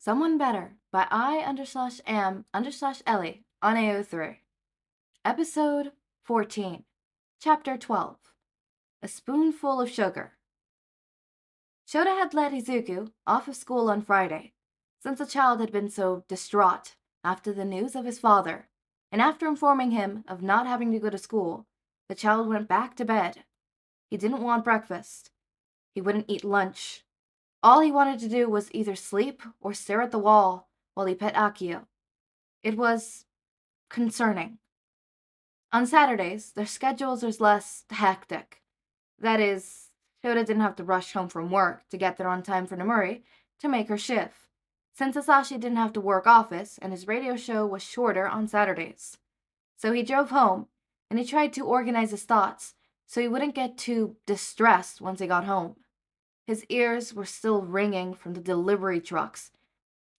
Someone Better by I_am_Ellie on AO3. Episode 14. Chapter 12. A Spoonful of Sugar. Shouta had let Izuku off of school on Friday, since the child had been so distraught after the news of his father, and after informing him of not having to go to school, the child went back to bed. He didn't want breakfast. He wouldn't eat lunch. All he wanted to do was either sleep or stare at the wall while he pet Akio. It was concerning. On Saturdays, their schedules were less hectic. That is, Shouta didn't have to rush home from work to get there on time for Nemuri to make her shift, since Hizashi didn't have to work office and his radio show was shorter on Saturdays. So he drove home, and he tried to organize his thoughts so he wouldn't get too distressed once he got home. His ears were still ringing from the delivery trucks,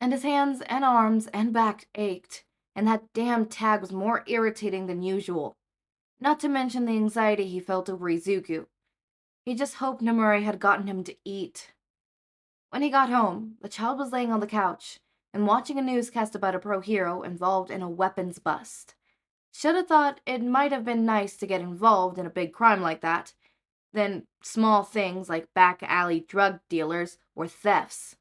and his hands and arms and back ached, and that damn tag was more irritating than usual. Not to mention the anxiety he felt over Izuku. He just hoped Nemuri had gotten him to eat. When he got home, the child was laying on the couch and watching a newscast about a pro hero involved in a weapons bust. Shouta thought it might have been nice to get involved in a big crime like that, than small things like back alley drug dealers or thefts.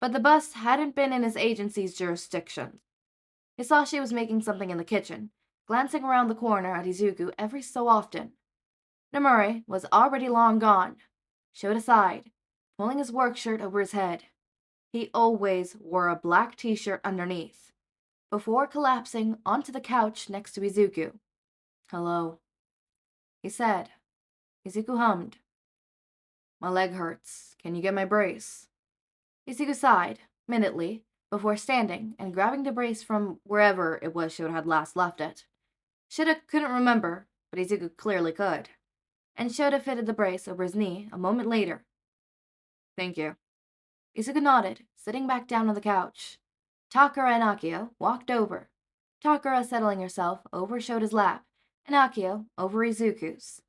But the bust hadn't been in his agency's jurisdiction. Hizashi was making something in the kitchen, glancing around the corner at Izuku every so often. Nemuri was already long gone. Shouta sighed, pulling his work shirt over his head. He always wore a black t-shirt underneath, before collapsing onto the couch next to Izuku. "Hello," he said. Izuku hummed. "My leg hurts. Can you get my brace?" Izuku sighed, minutely, before standing and grabbing the brace from wherever it was Shouta had last left it. Shouta couldn't remember, but Izuku clearly could. And Shouta fitted the brace over his knee a moment later. "Thank you." Izuku nodded, sitting back down on the couch. Takara and Akio walked over, Takara settling herself over Shota's lap, and Akio over Izuku's.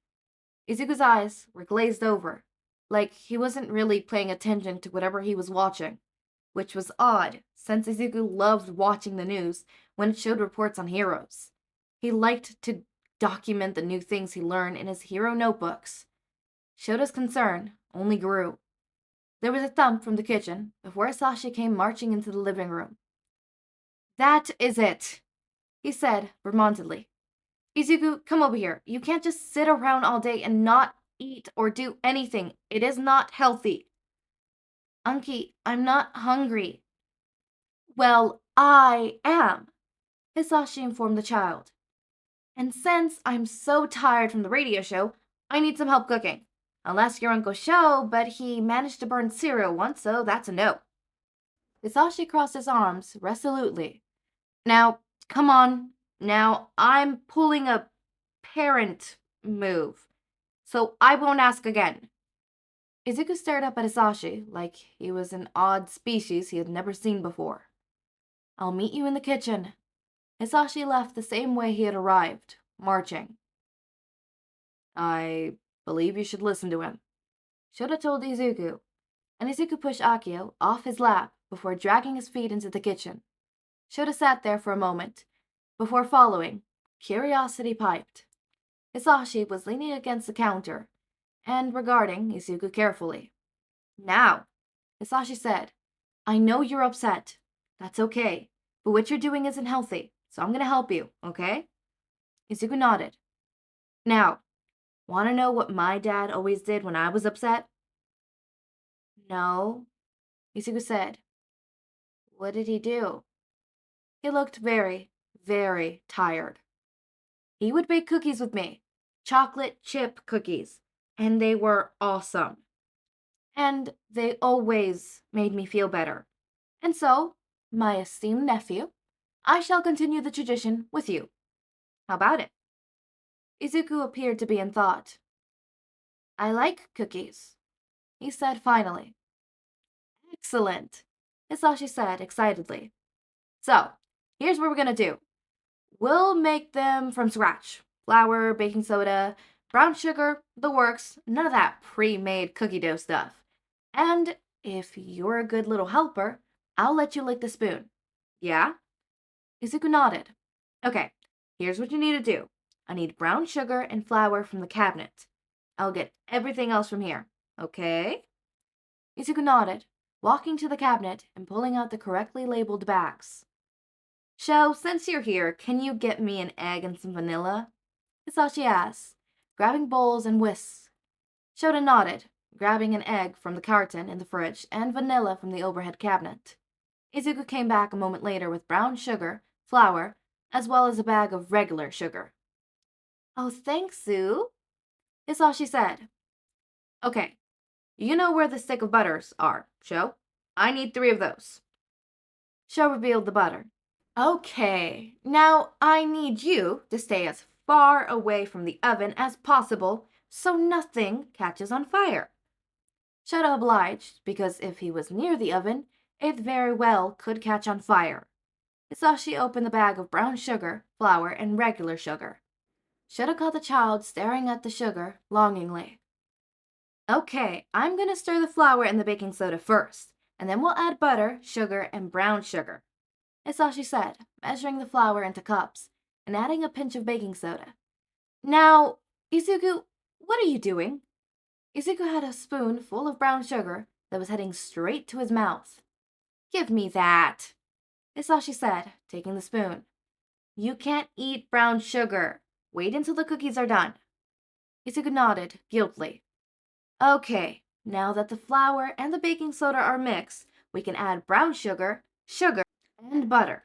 Izuku's eyes were glazed over, like he wasn't really paying attention to whatever he was watching, which was odd, since Izuku loved watching the news when it showed reports on heroes. He liked to document the new things he learned in his hero notebooks. Shota's concern only grew. There was a thump from the kitchen before Hizashi came marching into the living room. "That is it," he said vermontedly. "Izuku, come over here. You can't just sit around all day and not eat or do anything. It is not healthy." "Unky, I'm not hungry." "Well, I am," Hizashi informed the child. "And since I'm so tired from the radio show, I need some help cooking. Unless your Uncle Sho, but he managed to burn cereal once, so that's a no." Hizashi crossed his arms resolutely. "Now, come on. Now, I'm pulling a parent move, so I won't ask again." Izuku stared up at Hizashi like he was an odd species he had never seen before. "I'll meet you in the kitchen." Hizashi left the same way he had arrived, marching. "I believe you should listen to him," Shouta told Izuku, and Izuku pushed Akio off his lap before dragging his feet into the kitchen. Shouta sat there for a moment, before following, curiosity piped. Hizashi was leaning against the counter and regarding Izuku carefully. "Now," Hizashi said, "I know you're upset. That's okay, but what you're doing isn't healthy, so I'm gonna help you, okay?" Izuku nodded. "Now, want to know what my dad always did when I was upset?" "No," Izuku said. "What did he do?" He looked very, very tired. "He would bake cookies with me, chocolate chip cookies, and they were awesome. And they always made me feel better. And so, my esteemed nephew, I shall continue the tradition with you. How about it?" Izuku appeared to be in thought. "I like cookies," he said finally. "Excellent," Hisashi said excitedly. "So, here's what we're gonna do. We'll make them from scratch. Flour, baking soda, brown sugar, the works, none of that pre-made cookie dough stuff. And if you're a good little helper, I'll let you lick the spoon. Yeah? Izuku nodded. Okay, here's what you need to do. I need brown sugar and flour from the cabinet. I'll get everything else from here. Okay? Izuku nodded, walking to the cabinet and pulling out the correctly labeled bags. Since you're here, can you get me an egg and some vanilla? Hizashi asked, grabbing bowls and whisks. Shouta nodded, grabbing an egg from the carton in the fridge and vanilla from the overhead cabinet. Izuku came back a moment later with brown sugar, flour, as well as a bag of regular sugar. Oh, thanks, Sue, Hizashi said. Okay, you know where the stick of butters are, Sho? I need 3 of those. Sho revealed the butter. Okay, now I need you to stay as far away from the oven as possible so nothing catches on fire. Shouta obliged, because if he was near the oven, it very well could catch on fire. Hizashi opened the bag of brown sugar, flour, and regular sugar. Shouta caught the child staring at the sugar longingly. Okay, I'm gonna stir the flour and the baking soda first, and then we'll add butter, sugar, and brown sugar, Hizashi said, measuring the flour into cups and adding a pinch of baking soda. Now, Izuku, what are you doing? Izuku had a spoon full of brown sugar that was heading straight to his mouth. Give me that, Hizashi said, taking the spoon. You can't eat brown sugar. Wait until the cookies are done. Izuku nodded, guiltily. Okay, now that the flour and the baking soda are mixed, we can add brown sugar, and butter.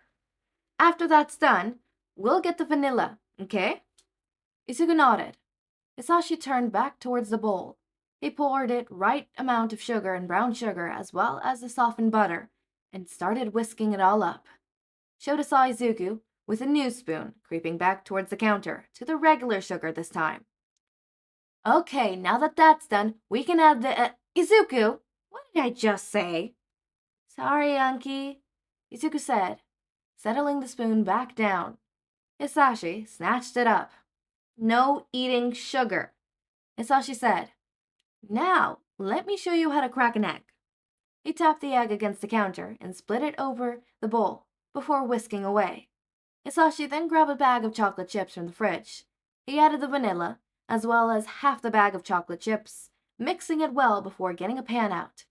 After that's done, we'll get the vanilla, okay? Izuku nodded. Hizashi turned back towards the bowl. He poured it right amount of sugar and brown sugar as well as the softened butter and started whisking it all up. Shouta saw Izuku, with a new spoon, creeping back towards the counter, to the regular sugar this time. Okay, now that that's done, we can add the, Izuku! What did I just say? Sorry, Unky, Izuku said, settling the spoon back down. Hizashi snatched it up. No eating sugar, Hizashi said. Now, let me show you how to crack an egg. He tapped the egg against the counter and split it over the bowl before whisking away. Hizashi then grabbed a bag of chocolate chips from the fridge. He added the vanilla, as well as half the bag of chocolate chips, mixing it well before getting a pan out.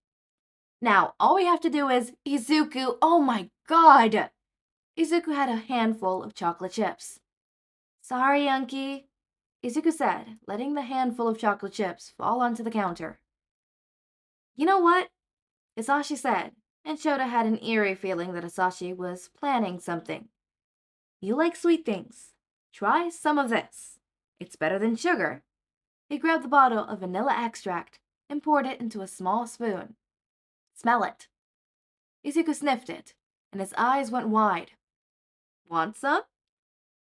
Now, all we have to do is, Izuku, oh my god! Izuku had a handful of chocolate chips. Sorry, Unky, Izuku said, letting the handful of chocolate chips fall onto the counter. You know what? Hizashi said, and Shouta had an eerie feeling that Hizashi was planning something. You like sweet things. Try some of this. It's better than sugar. He grabbed the bottle of vanilla extract and poured it into a small spoon. Smell it. Izuku sniffed it, and his eyes went wide. Want some?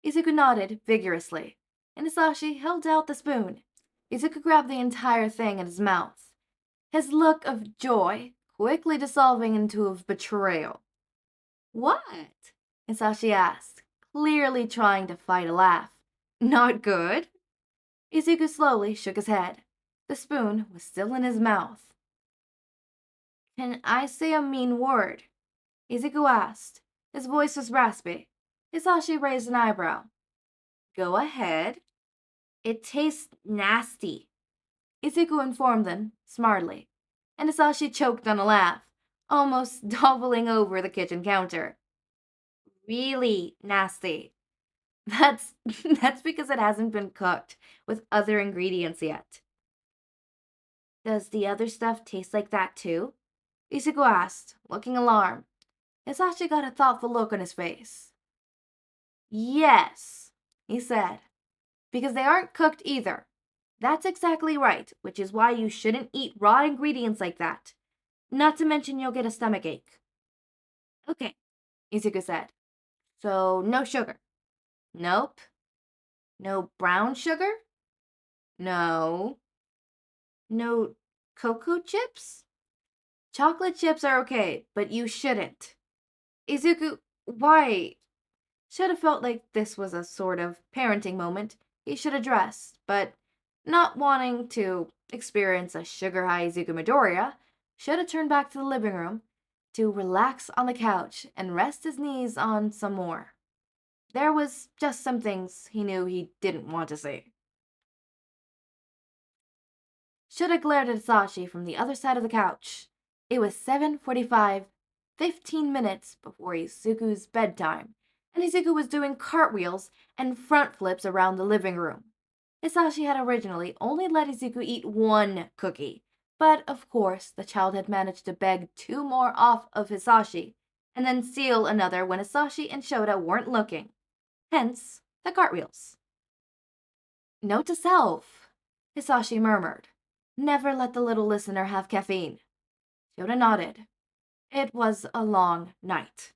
Izuku nodded vigorously, and Hizashi held out the spoon. Izuku grabbed the entire thing in his mouth, his look of joy quickly dissolving into of betrayal. What? Hizashi asked, clearly trying to fight a laugh. Not good? Izuku slowly shook his head. The spoon was still in his mouth. Can I say a mean word? Izuku asked. His voice was raspy. Hizashi raised an eyebrow. Go ahead. It tastes nasty, Izuku informed them, smartly, and Hizashi choked on a laugh, almost doubling over the kitchen counter. Really nasty. That's because it hasn't been cooked with other ingredients yet. Does the other stuff taste like that too? Izuku asked, looking alarmed. Hizashi got a thoughtful look on his face. Yes, he said, because they aren't cooked either. That's exactly right, which is why you shouldn't eat raw ingredients like that. Not to mention you'll get a stomachache. Okay, Izuku said. So, no sugar? Nope. No brown sugar? No. No cocoa chips? Chocolate chips are okay, but you shouldn't. Izuku, why? Should have felt like this was a sort of parenting moment he should address, but not wanting to experience a sugar-high Izuku Midoriya, should have turned back to the living room to relax on the couch and rest his knees on some more. There was just some things he knew he didn't want to see. Shouta glared at Hizashi from the other side of the couch. It was 7:45, 15 minutes before Izuku's bedtime, and Izuku was doing cartwheels and front flips around the living room. Hizashi had originally only let Izuku eat one cookie, but of course the child had managed to beg 2 more off of Hizashi, and then steal another when Hizashi and Shouta weren't looking. Hence, the cartwheels. Note to self, Hizashi murmured. Never let the little listener have caffeine. Shouta nodded. It was a long night.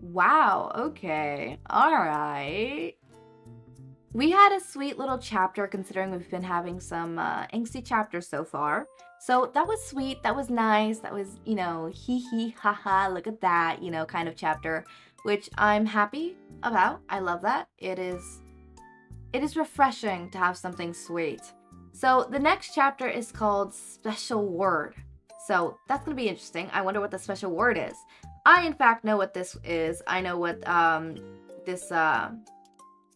Wow, okay, alright. We had a sweet little chapter considering we've been having some angsty chapters so far. So that was sweet, that was nice, that was, hee hee ha ha, look at that, kind of chapter, which I'm happy about. I love that. It is refreshing to have something sweet. So the next chapter is called Special Word. So that's going to be interesting. I wonder what the special word is. I, in fact, know what this is. I know what this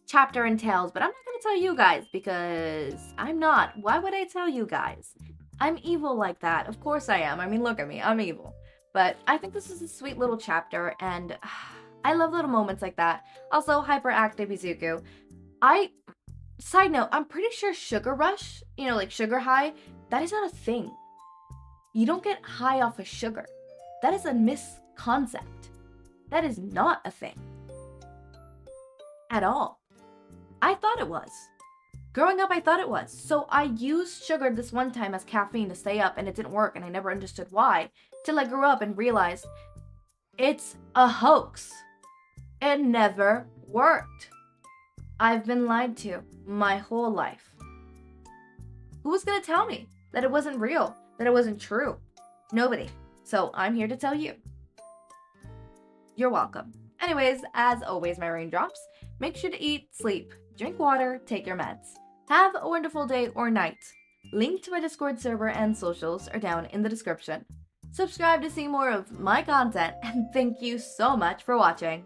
chapter entails, but I'm not going to tell you guys because I'm not. Why would I tell you guys? I'm evil like that. Of course I am. I mean, look at me. I'm evil. But I think this is a sweet little chapter, and I love little moments like that. Also, hyperactive Izuku. Side note, I'm pretty sure sugar rush, like sugar high, that is not a thing. You don't get high off of sugar. That is a misconcept. That is not a thing. At all. I thought it was. Growing up, I thought it was. So I used sugar this one time as caffeine to stay up, and it didn't work, and I never understood why, till I grew up and realized it's a hoax. It never worked. I've been lied to my whole life. Who was gonna tell me that it wasn't real, that it wasn't true? Nobody. So I'm here to tell you. You're welcome. Anyways, as always, my raindrops, make sure to eat, sleep, drink water, take your meds. Have a wonderful day or night. Link to my Discord server and socials are down in the description. Subscribe to see more of my content, and thank you so much for watching.